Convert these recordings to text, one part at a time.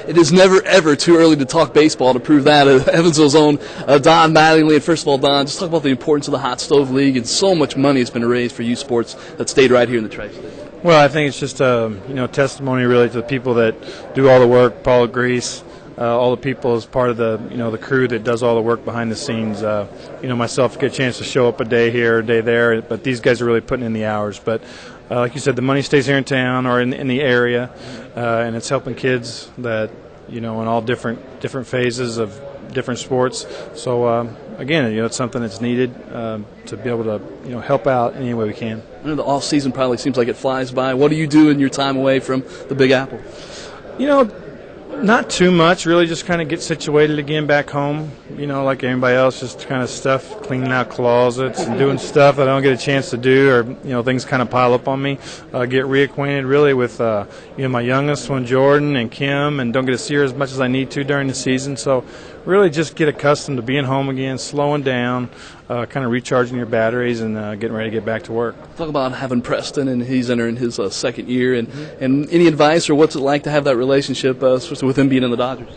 it is never, ever too early to talk baseball to prove that. Evansville's own Don Mattingly. And first of all, Don, just talk about the importance of the Hot Stove League, and so much money has been raised for youth sports that stayed right here in the Tri-State. Well, I think it's just a testimony really to the people that do all the work. Paul Grease, all the people as part of the crew that does all the work behind the scenes. Myself get a chance to show up a day here, a day there, but these guys are really putting in the hours. But like you said, the money stays here in town or in the area, and it's helping kids that in all different phases of different sports. So again, it's something that's needed to be able to help out any way we can. I know the off season probably seems like it flies by. What do you do in your time away from the Big Apple? Not too much, really. Just kind of get situated again back home. Like anybody else, just kind of stuff, cleaning out closets and doing stuff that I don't get a chance to do, or things kind of pile up on me. Get reacquainted really with my youngest one, Jordan, and Kim, and don't get to see her as much as I need to during the season. So really just get accustomed to being home again, slowing down, kind of recharging your batteries, and getting ready to get back to work. Talk about having Preston, and he's entering his second year, and any advice or what's it like to have that relationship, especially with him being in the Dodgers?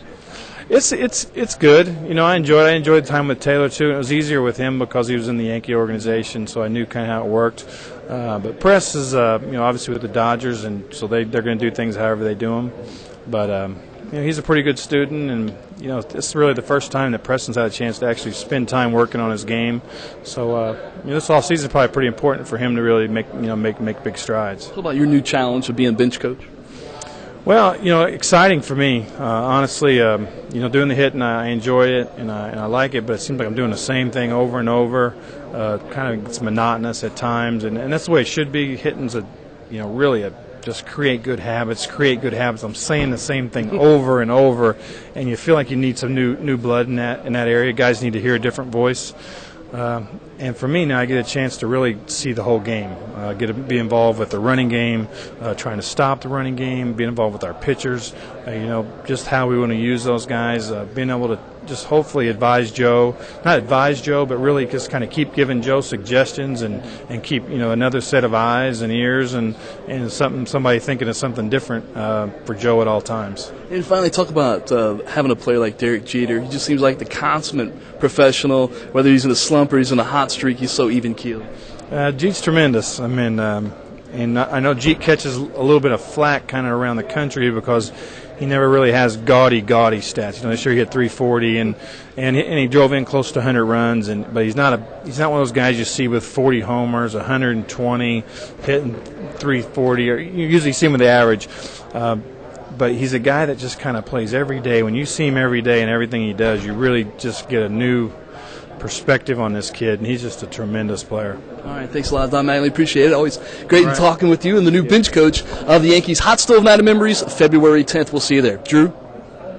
It's good. I enjoyed the time with Taylor too. It was easier with him because he was in the Yankee organization, so I knew kind of how it worked. But Press is obviously with the Dodgers, and so they're going to do things however they do them. But he's a pretty good student, and it's really the first time that Preston's had a chance to actually spend time working on his game. So this off season is probably pretty important for him to really make big strides. What about your new challenge of being bench coach? Well, exciting for me. Honestly, doing the hitting, I enjoy it and I like it, but it seems like I'm doing the same thing over and over. Kind of gets monotonous at times, and that's the way it should be. Hitting's just create good habits. I'm saying the same thing over and over, and you feel like you need some new blood in that area. Guys need to hear a different voice. And for me now, I get a chance to really see the whole game, get to be involved with the running game, trying to stop the running game, being involved with our pitchers, just how we want to use those guys, being able to just hopefully not advise Joe, but really just kind of keep giving Joe suggestions and keep another set of eyes and ears and somebody thinking of something different for Joe at all times. And finally, talk about having a player like Derek Jeter. He just seems like the consummate professional. Whether he's in a slump or he's in a hot streak, he's so even-keeled. Jeet's tremendous. I mean, and I know Jeet catches a little bit of flack kind of around the country because he never really has gaudy stats. This year he hit 340 and he drove in close to 100 runs, but he's not one of those guys you see with 40 homers, 120, hitting 340, or you usually see him with the average. But he's a guy that just kind of plays every day. When you see him every day and everything he does, you really just get a new perspective on this kid, and he's just a tremendous player. All right, thanks a lot, Don Mattingly. Appreciate it. Always great talking with you, and the new bench coach of the Yankees. Hot Stove Night of Memories, February 10th. We'll see you there. Drew?